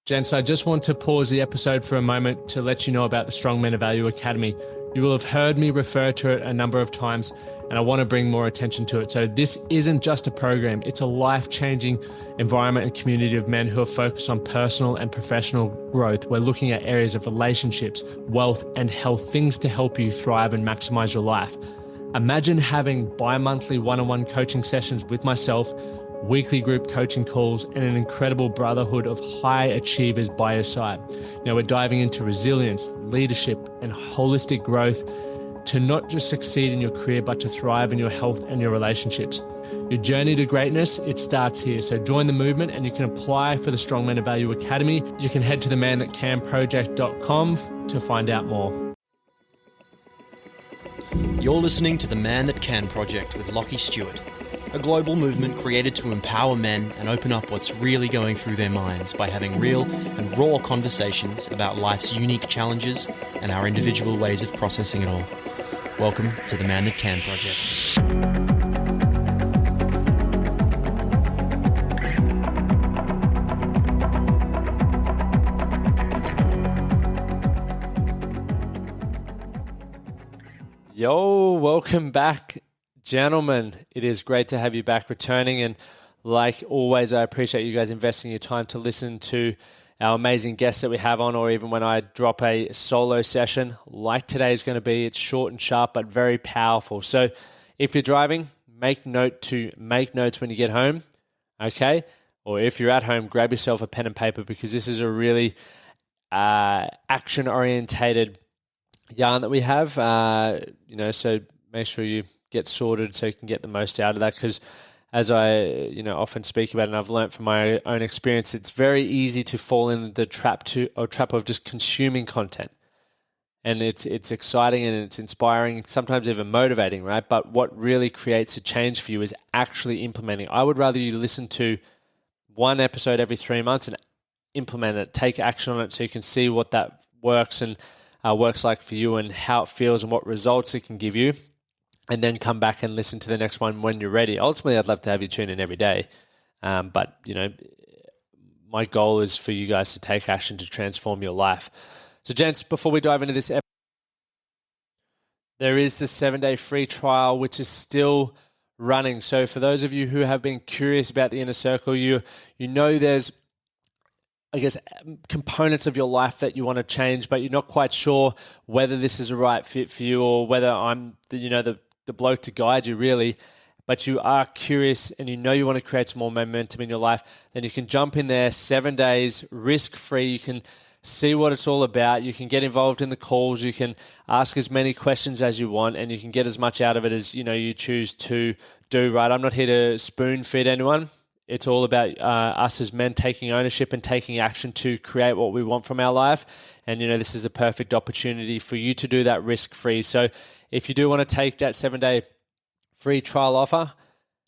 Gents, I just want to pause the episode for a moment to let you know about the Strong Men of Value Academy. You will have heard me refer to it a number of times, and I want to bring more attention to it. So this isn't just a program, it's a life-changing environment and community of men who are focused on personal and professional growth. We're looking at areas of relationships, wealth, and health, things to help you thrive and maximize your life. Imagine having bi-monthly one-on-one coaching sessions with myself, weekly group coaching calls, and an incredible brotherhood of high achievers by your side. Now we're diving into resilience, leadership, and holistic growth to not just succeed in your career, but to thrive in your health and your relationships. Your journey to greatness, it starts here. So join the movement and you can apply for the Strong Men of Value Academy. You can head to themanthatcanproject.com to find out more. You're listening to The Man That Can Project with 𝘆cie𝘂𝗿𝗄, a global movement created to empower men and open up what's really going through their minds by having real and raw conversations about life's unique challenges and our individual ways of processing it all. Welcome to The Man That Can Project. Yo, welcome back, gentlemen. It is great to have you back returning, and like always, I appreciate you guys investing your time to listen to our amazing guests that we have on, or even when I drop a solo session like today is going to be. It's short and sharp, but very powerful. So if you're driving, make notes when you get home, okay? Or if you're at home, grab yourself a pen and paper, because this is a really action-orientated yarn that we have, so make sure you get sorted so you can get the most out of that, because as I often speak about, and I've learned from my own experience, it's very easy to fall in the trap of just consuming content. And it's exciting and it's inspiring, sometimes even motivating, right? But what really creates a change for you is actually implementing. I would rather you listen to one episode every 3 months and implement it, take action on it, so you can see what that works and works like for you and how it feels and what results it can give you, and then come back and listen to the next one when you're ready. Ultimately, I'd love to have you tune in every day. But my goal is for you guys to take action to transform your life. So gents, before we dive into this episode, there is the 7-day free trial, which is still running. So for those of you who have been curious about the Inner Circle, you know there's, I guess, components of your life that you want to change, but you're not quite sure whether this is a right fit for you, or whether I'm the bloke to guide you, really. But you are curious and you want to create some more momentum in your life, then you can jump in there 7 days, risk-free. You can see what it's all about. You can get involved in the calls. You can ask as many questions as you want, and you can get as much out of it as you choose to do, right? I'm not here to spoon-feed anyone. It's all about us as men taking ownership and taking action to create what we want from our life. And, this is a perfect opportunity for you to do that risk-free. So if you do want to take that 7-day free trial offer,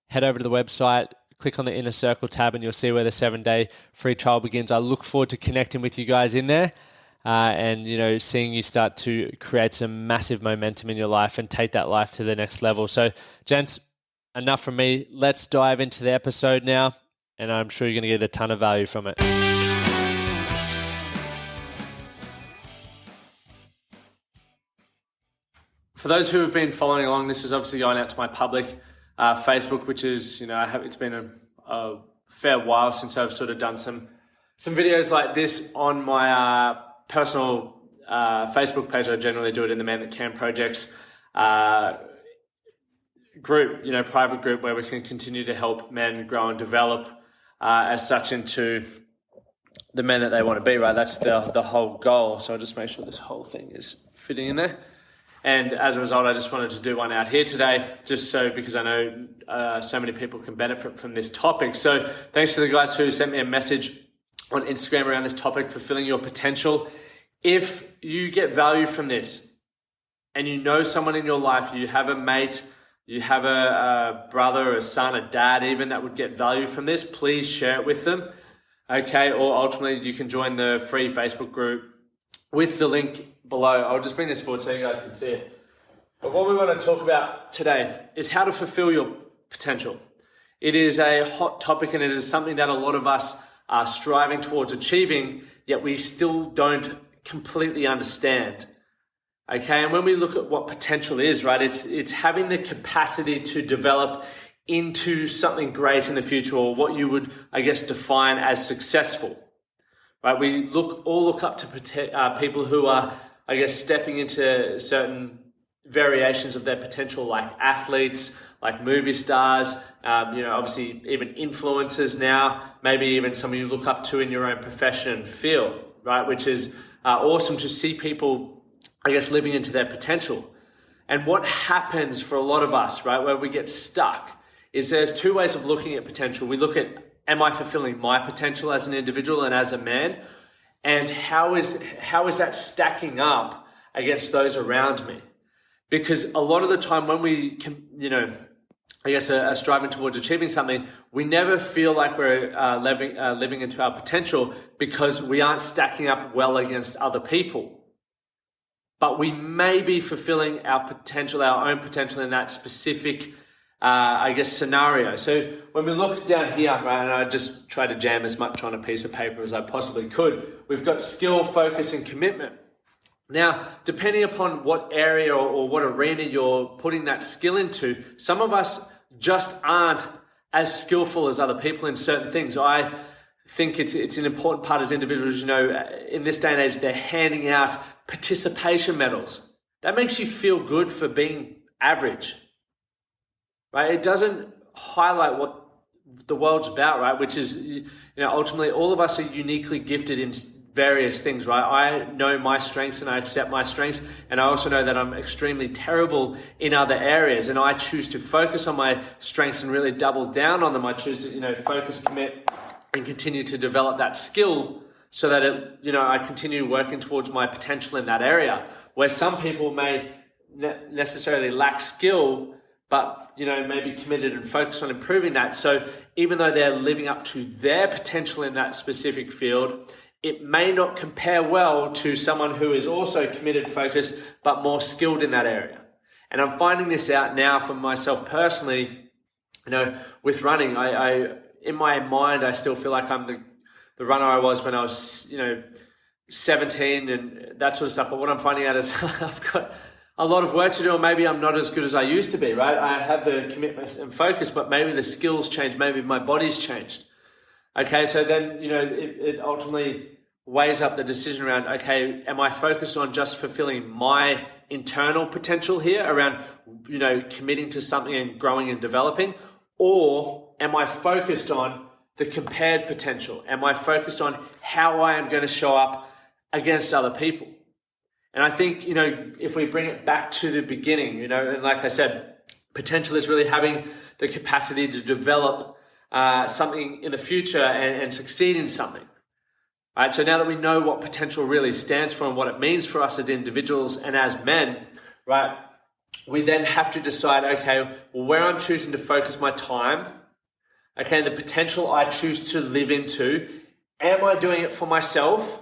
head over to the website, click on the Inner Circle tab, and you'll see where the 7-day free trial begins. I look forward to connecting with you guys in there and, seeing you start to create some massive momentum in your life and take that life to the next level. So, gents, enough from me. Let's dive into the episode now, and I'm sure you're going to get a ton of value from it. For those who have been following along, this is obviously going out to my public Facebook, which is, it's been a fair while since I've sort of done some videos like this on my personal Facebook page. I generally do it in the Man That Can Projects group, private group, where we can continue to help men grow and develop as such into the men that they want to be, right? That's the whole goal. So I'll just make sure this whole thing is fitting in there. And as a result, I just wanted to do one out here today, because I know so many people can benefit from this topic. So thanks to the guys who sent me a message on Instagram around this topic, fulfilling your potential. If you get value from this and you know someone in your life, you have a mate, you have a brother, a son, a dad even, that would get value from this, please share it with them, okay? Or ultimately, you can join the free Facebook group with the link below. I'll just bring this forward so you guys can see it. But what we want to talk about today is how to fulfill your potential. It is a hot topic, and it is something that a lot of us are striving towards achieving, yet we still don't completely understand. Okay, and when we look at what potential is, right, it's having the capacity to develop into something great in the future, or what you would, I guess, define as successful. Right, we all look up to people who are, I guess, stepping into certain variations of their potential, like athletes, like movie stars, obviously even influencers now, maybe even someone you look up to in your own profession and field, right? Which is awesome to see people, I guess, living into their potential. And what happens for a lot of us, right, where we get stuck, is there's two ways of looking at potential. We look at, am I fulfilling my potential as an individual and as a man? And how is that stacking up against those around me? Because a lot of the time when we can, are striving towards achieving something, we never feel like we're living into our potential because we aren't stacking up well against other people. But we may be fulfilling our potential, our own potential in that specific, scenario. So when we look down here, right, and I just try to jam as much on a piece of paper as I possibly could, we've got skill, focus, and commitment. Now, depending upon what area or what arena you're putting that skill into, some of us just aren't as skillful as other people in certain things. I think it's an important part as individuals, in this day and age, they're handing out participation medals. That makes you feel good for being average, right? It doesn't highlight what the world's about, right? Which is, ultimately all of us are uniquely gifted in various things, right? I know my strengths and I accept my strengths, and I also know that I'm extremely terrible in other areas, and I choose to focus on my strengths and really double down on them. I choose to, focus, commit, and continue to develop that skill so that I continue working towards my potential in that area. Where some people may necessarily lack skill, but may be committed and focused on improving that. So even though they're living up to their potential in that specific field, it may not compare well to someone who is also committed, focused, but more skilled in that area. And I'm finding this out now for myself personally, with running. I in my mind, I still feel like I'm the runner I was when I was, 17 and that sort of stuff. But what I'm finding out is I've got a lot of work to do, or maybe I'm not as good as I used to be, right? I have the commitment and focus, but maybe the skills changed, maybe my body's changed. Okay, so then, it ultimately weighs up the decision around, okay, am I focused on just fulfilling my internal potential here around, committing to something and growing and developing? Or am I focused on the compared potential? Am I focused on how I am going to show up against other people? And I think, if we bring it back to the beginning, and like I said, potential is really having the capacity to develop something in the future and succeed in something. Right? So now that we know what potential really stands for and what it means for us as individuals and as men, right, we then have to decide, okay, well, where I'm choosing to focus my time, okay, and the potential I choose to live into, am I doing it for myself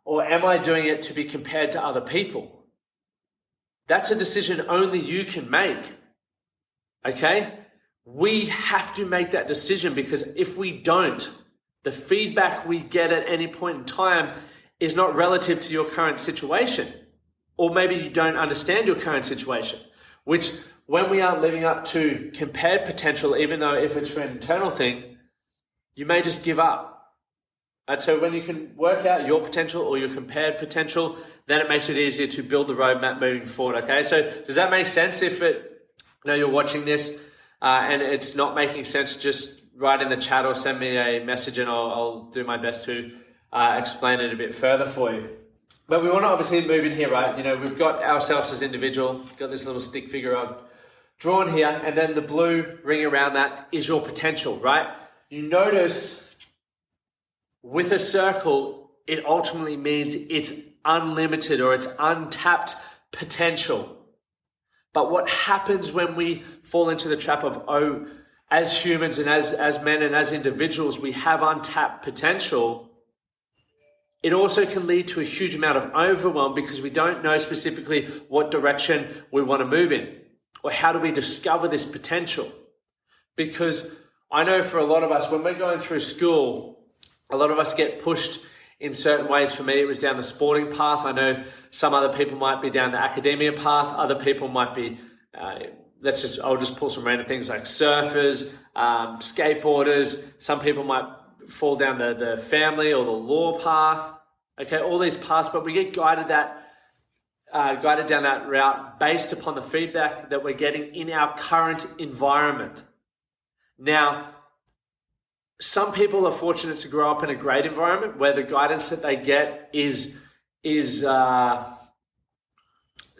or am I doing it to be compared to other people? That's a decision only you can make, okay? We have to make that decision, because if we don't, the feedback we get at any point in time is not relative to your current situation. Or maybe you don't understand your current situation, which when we aren't living up to compared potential, even though if it's for an internal thing, you may just give up. And so when you can work out your potential or your compared potential, then it makes it easier to build the roadmap moving forward. Okay, so does that make sense? If you're watching this and it's not making sense, just write in the chat or send me a message and I'll do my best to explain it a bit further for you. But we want to obviously move in here, right? We've got ourselves as individual, got this little stick figure I've drawn here, and then the blue ring around that is your potential, right? You notice with a circle, it ultimately means it's unlimited or it's untapped potential. But what happens when we fall into the trap of, as humans and as men and as individuals, we have untapped potential, it also can lead to a huge amount of overwhelm because we don't know specifically what direction we want to move in, or how do we discover this potential. Because I know for a lot of us, when we're going through school, A lot of us get pushed in certain ways. For me, it was down the sporting path. I know some other people might be down the academia path. Other people might be, I'll just pull some random things like surfers, skateboarders. Some people might fall down the family or the law path. Okay, all these paths, but we get guided down that route based upon the feedback that we're getting in our current environment. Now, some people are fortunate to grow up in a great environment where the guidance that they get is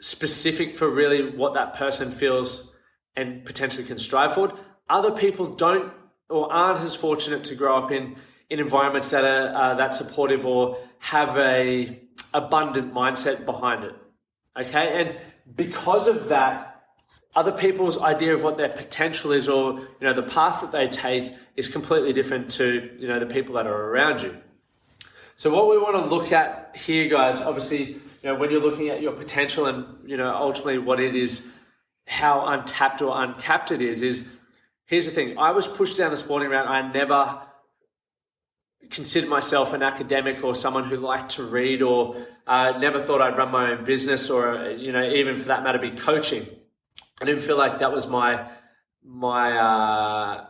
specific for really what that person feels and potentially can strive for. Other people don't or aren't as fortunate to grow up in environments that are that supportive or have a abundant mindset behind it. Okay, and because of that, other people's idea of what their potential is, or the path that they take, is completely different to the people that are around you. So what we want to look at here, guys, obviously, when you're looking at your potential and ultimately what it is, how untapped or uncapped it is here's the thing. I was pushed down the sporting route. I never considered myself an academic or someone who liked to read, or never thought I'd run my own business, or even for that matter be coaching. I didn't feel like that was my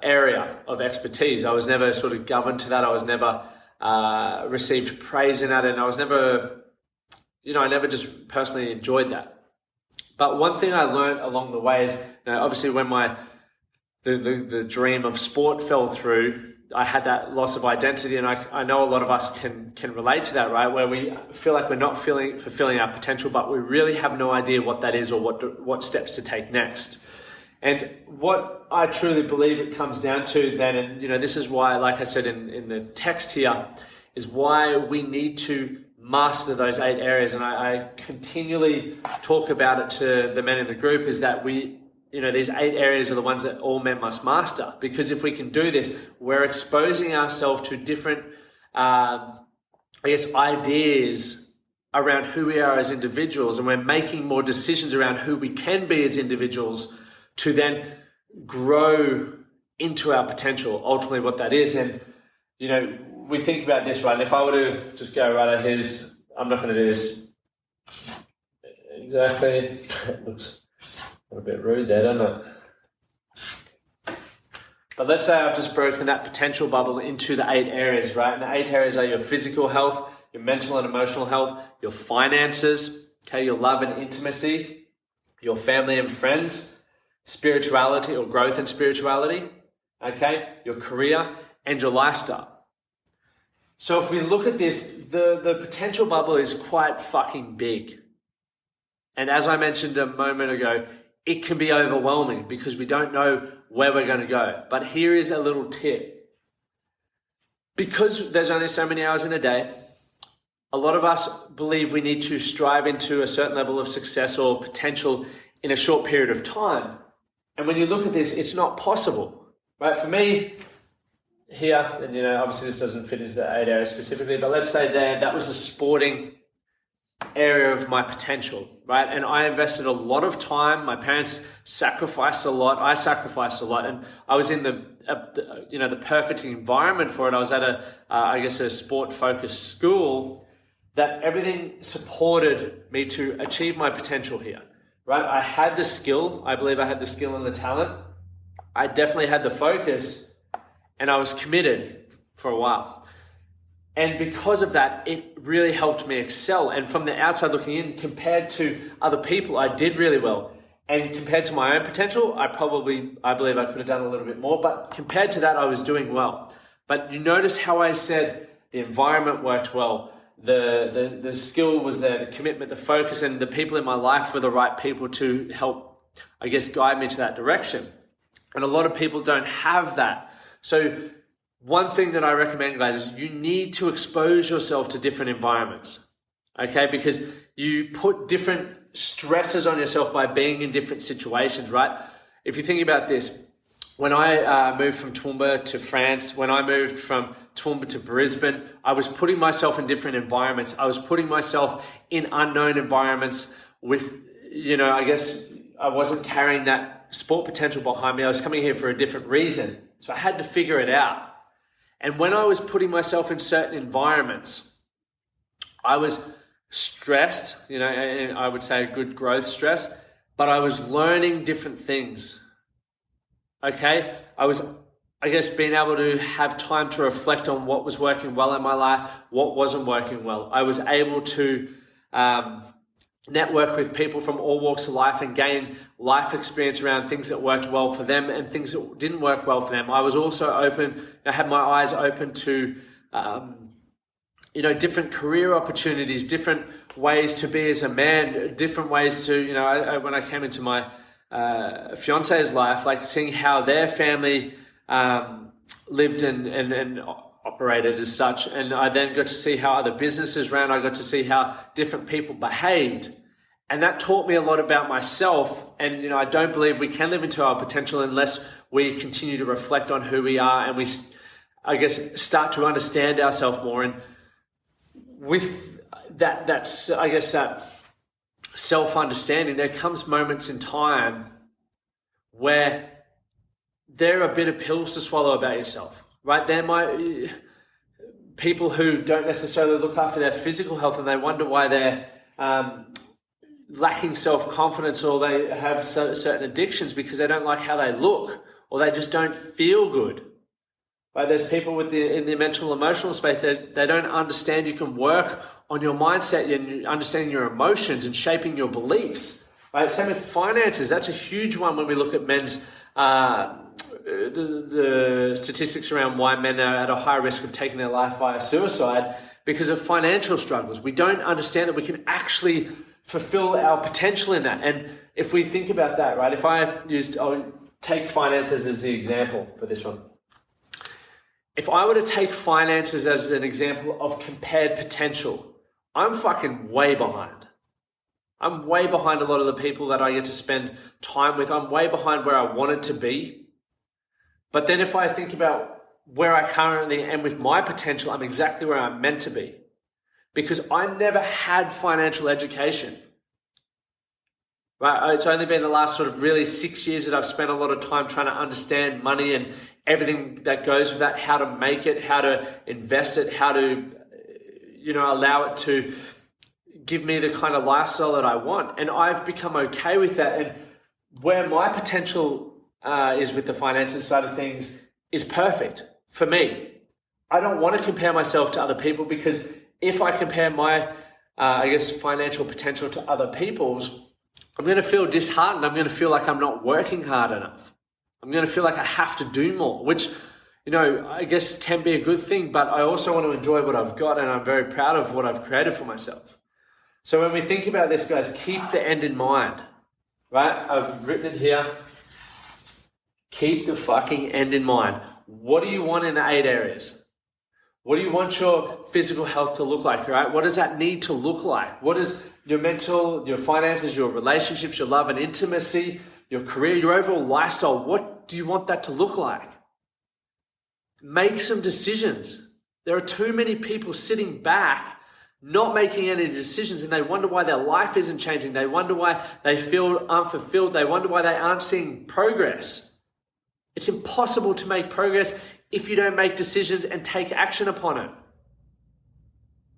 area of expertise. I was never sort of governed to that. I was never received praise in that, and I was never, I never just personally enjoyed that. But one thing I learned along the way is, obviously when the dream of sport fell through, I had that loss of identity, and I know a lot of us can relate to that, right? Where we feel like we're not fulfilling our potential, but we really have no idea what that is or what steps to take next. And what I truly believe it comes down to then, and this is why, like I said in the text here, is why we need to master those 8 areas. And I continually talk about it to the men in the group, is that these 8 areas are the ones that all men must master. Because if we can do this, we're exposing ourselves to different, ideas around who we are as individuals, and we're making more decisions around who we can be as individuals to then grow into our potential, ultimately what that is. And, we think about this, right? And if I were to just go, right, here's, I'm not going to do this exactly. It looks a bit rude there, doesn't it? But let's say I've just broken that potential bubble into the 8 areas, right? And the 8 areas are your physical health, your mental and emotional health, your finances, okay, your love and intimacy, your family and friends, spirituality or growth in spirituality, okay, your career, and your lifestyle. So if we look at this, the potential bubble is quite fucking big. And as I mentioned a moment ago, it can be overwhelming because we don't know where we're going to go. But here is a little tip. Because there's only so many hours in a day, a lot of us believe we need to strive into a certain level of success or potential in a short period of time. And when you look at this, it's not possible, right? For me, here, and obviously this doesn't fit into the 8 areas specifically, but let's say that was a sporting area of my potential, right? And I invested a lot of time. My parents sacrificed a lot. I sacrificed a lot, and I was in the perfect environment for it. I was at a sport-focused school that everything supported me to achieve my potential here, right? I had the skill. I believe I had the skill and the talent. I definitely had the focus, and I was committed for a while. And because of that, it really helped me excel. And from the outside looking in, compared to other people, I did really well. And compared to my own potential, I believe I could have done a little bit more. But compared to that, I was doing well. But you notice how I said the environment worked well. The skill was there, the commitment, the focus, and the people in my life were the right people to help, guide me to that direction. And a lot of people don't have that. So one thing that I recommend, guys, is you need to expose yourself to different environments, okay? Because you put different stresses on yourself by being in different situations, right? If you think about this, when I moved from Toowoomba to France, when I moved from Toowoomba to Brisbane, I was putting myself in different environments. I was putting myself in unknown environments with, I wasn't carrying that sport potential behind me. I was coming here for a different reason. So I had to figure it out. And when I was putting myself in certain environments, I was stressed, and I would say good growth stress, but I was learning different things. Okay? I was, being able to have time to reflect on what was working well in my life, what wasn't working well. I was able to network with people from all walks of life and gain life experience around things that worked well for them and things that didn't work well for them. I was also open, I had my eyes open to, different career opportunities, different ways to be as a man, different ways to, when I came into my fiance's life, like seeing how their family lived and operated as such. And I then got to see how other businesses ran. I got to see how different people behaved. And that taught me a lot about myself. And, I don't believe we can live into our potential unless we continue to reflect on who we are and we, start to understand ourselves more. And with that self-understanding, there comes moments in time where there are bitter pills to swallow about yourself. Right? There might people who don't necessarily look after their physical health and they wonder why they're lacking self-confidence or they have certain addictions because they don't like how they look or they just don't feel good. Right? There's people in the mental emotional space that they don't understand you can work on your mindset and understanding your emotions and shaping your beliefs. Right? Same with finances. That's a huge one when we look at men's the statistics around why men are at a high risk of taking their life via suicide because of financial struggles. We don't understand that we can actually fulfill our potential in that. And if we think about that, right, I'll take finances as the example for this one. If I were to take finances as an example of compared potential, I'm fucking way behind. I'm way behind a lot of the people that I get to spend time with. I'm way behind where I wanted to be. But then if I think about where I currently am with my potential, I'm exactly where I'm meant to be. Because I never had financial education. Right? It's only been the last sort of really 6 years that I've spent a lot of time trying to understand money and everything that goes with that, how to make it, how to invest it, how to, allow it to give me the kind of lifestyle that I want. And I've become okay with that. And where my potential is with the finances side of things is perfect for me. I don't want to compare myself to other people because if I compare my, financial potential to other people's, I'm going to feel disheartened. I'm going to feel like I'm not working hard enough. I'm going to feel like I have to do more, which, can be a good thing, but I also want to enjoy what I've got and I'm very proud of what I've created for myself. So when we think about this, guys, keep the end in mind, right? I've written it here. Keep the fucking end in mind. What do you want in the 8 areas? What do you want your physical health to look like, right? What does that need to look like? What is your mental, your finances, your relationships, your love and intimacy, your career, your overall lifestyle? What do you want that to look like? Make some decisions. There are too many people sitting back not making any decisions and they wonder why their life isn't changing. They wonder why they feel unfulfilled. They wonder why they aren't seeing progress. It's impossible to make progress if you don't make decisions and take action upon it.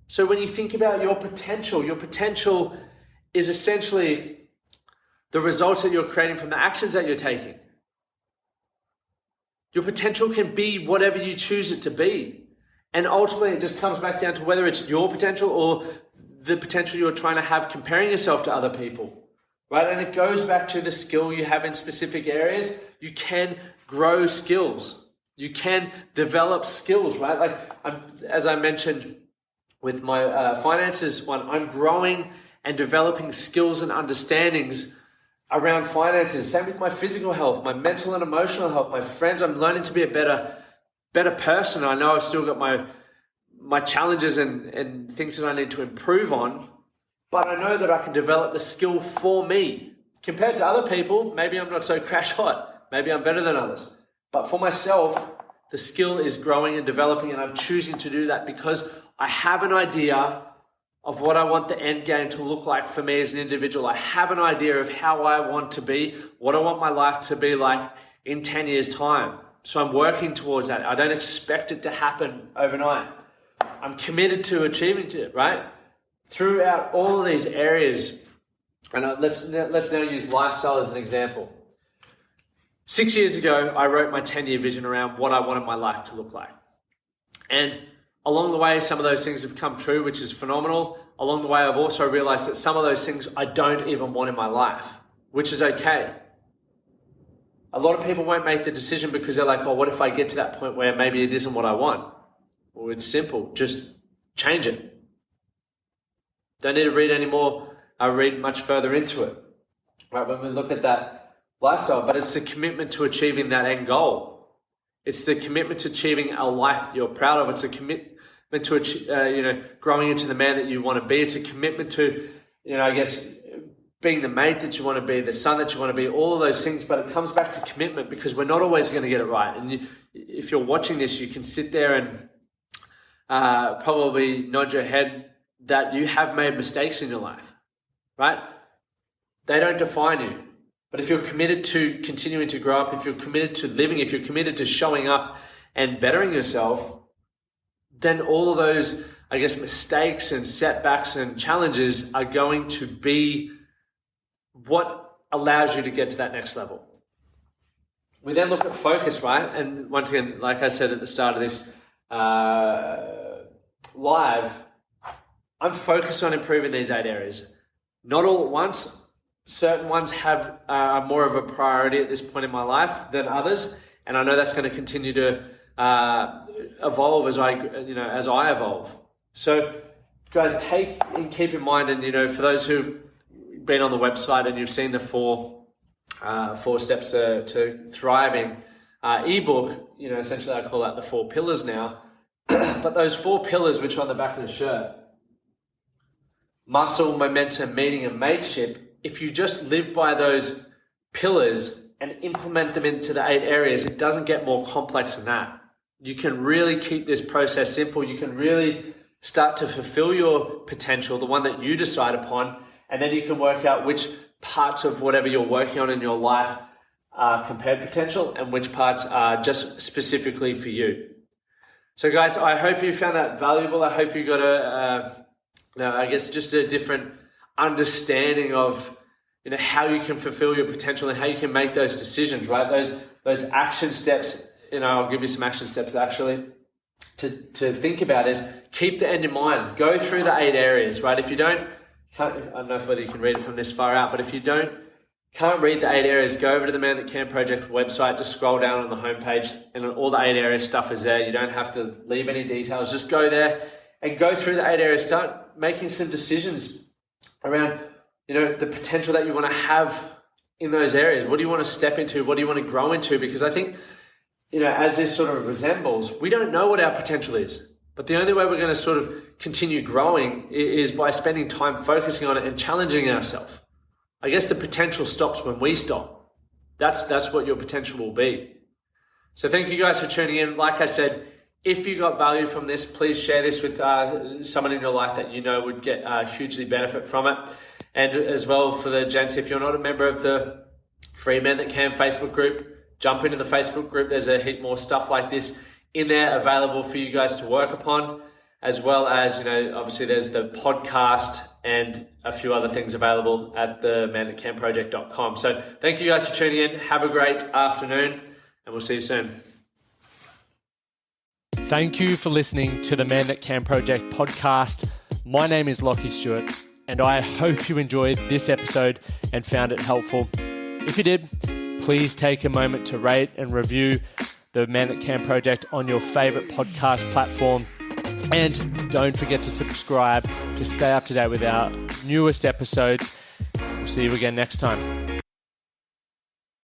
So when you think about your potential is essentially the results that you're creating from the actions that you're taking. Your potential can be whatever you choose it to be. And ultimately it just comes back down to whether it's your potential or the potential you're trying to have comparing yourself to other people. Right? And it goes back to the skill you have in specific areas. You can grow skills. You can develop skills, right? Like as I mentioned with my finances one, I'm growing and developing skills and understandings around finances. Same with my physical health, my mental and emotional health, my friends. I'm learning to be a better person. I know I've still got my challenges and things that I need to improve on, but I know that I can develop the skill for me. Compared to other people, maybe I'm not so crash hot. Maybe I'm better than others. But for myself, the skill is growing and developing, and I'm choosing to do that because I have an idea of what I want the end game to look like for me as an individual. I have an idea of how I want to be, what I want my life to be like in 10 years' time. So I'm working towards that. I don't expect it to happen overnight. I'm committed to achieving it, right? Throughout all of these areas, and let's now use lifestyle as an example. 6 years ago, I wrote my 10-year vision around what I wanted my life to look like. And along the way, some of those things have come true, which is phenomenal. Along the way, I've also realized that some of those things I don't even want in my life, which is okay. A lot of people won't make the decision because they're like, oh, what if I get to that point where maybe it isn't what I want? Well, it's simple. Just change it. Don't need to read anymore. I read much further into it. Right, when we look at that lifestyle, but it's the commitment to achieving that end goal. It's the commitment to achieving a life that you're proud of. It's a commitment to growing into the man that you want to be. It's a commitment to, being the mate that you want to be, the son that you want to be, all of those things. But it comes back to commitment, because we're not always going to get it right. And if you're watching this, you can sit there and probably nod your head that you have made mistakes in your life, right? They don't define you. But if you're committed to continuing to grow up, if you're committed to living, if you're committed to showing up and bettering yourself, then all of those, mistakes and setbacks and challenges are going to be what allows you to get to that next level. We then look at focus, right? And once again, like I said at the start of this live, I'm focused on improving these 8 areas. Not all at once. Certain ones have more of a priority at this point in my life than others, and I know that's going to continue to evolve as I evolve. So, guys, keep in mind, and for those who've been on the website and you've seen the four steps to thriving ebook, essentially I call that the 4 pillars now. But those 4 pillars, which are on the back of the shirt, muscle, momentum, meaning, and mateship. If you just live by those pillars and implement them into the 8 areas, it doesn't get more complex than that. You can really keep this process simple. You can really start to fulfill your potential, the one that you decide upon, and then you can work out which parts of whatever you're working on in your life are compared potential and which parts are just specifically for you. So guys, I hope you found that valuable. I hope you got just a different understanding of how you can fulfill your potential and how you can make those decisions, right? Those action steps, I'll give you some action steps actually to think about is keep the end in mind. Go through the 8 areas, right? If you I don't know whether you can read it from this far out, but if you can't read the 8 areas, go over to the Man That Can Project website, just scroll down on the homepage and all the 8 area stuff is there. You don't have to leave any details. Just go there and go through the 8 areas. Start making some decisions around, the potential that you want to have in those areas. What do you want to step into? What do you want to grow into? Because I think, as this sort of resembles, we don't know what our potential is. But the only way we're going to sort of continue growing is by spending time focusing on it and challenging ourselves. I guess the potential stops when we stop. That's what your potential will be. So thank you guys for tuning in. Like I said, if you got value from this, please share this with someone in your life that would get hugely benefit from it. And as well for the gents, if you're not a member of the Free Men That Can Facebook group, jump into the Facebook group. There's a heap more stuff like this in there available for you guys to work upon, as well as, obviously there's the podcast and a few other things available at the manthatcanproject.com. So thank you guys for tuning in. Have a great afternoon and we'll see you soon. Thank you for listening to the Man That Can Project podcast. My name is 𝘆cie𝘂𝗿, and I hope you enjoyed this episode and found it helpful. If you did, please take a moment to rate and review the Man That Can Project on your favorite podcast platform. And don't forget to subscribe to stay up to date with our newest episodes. We'll see you again next time.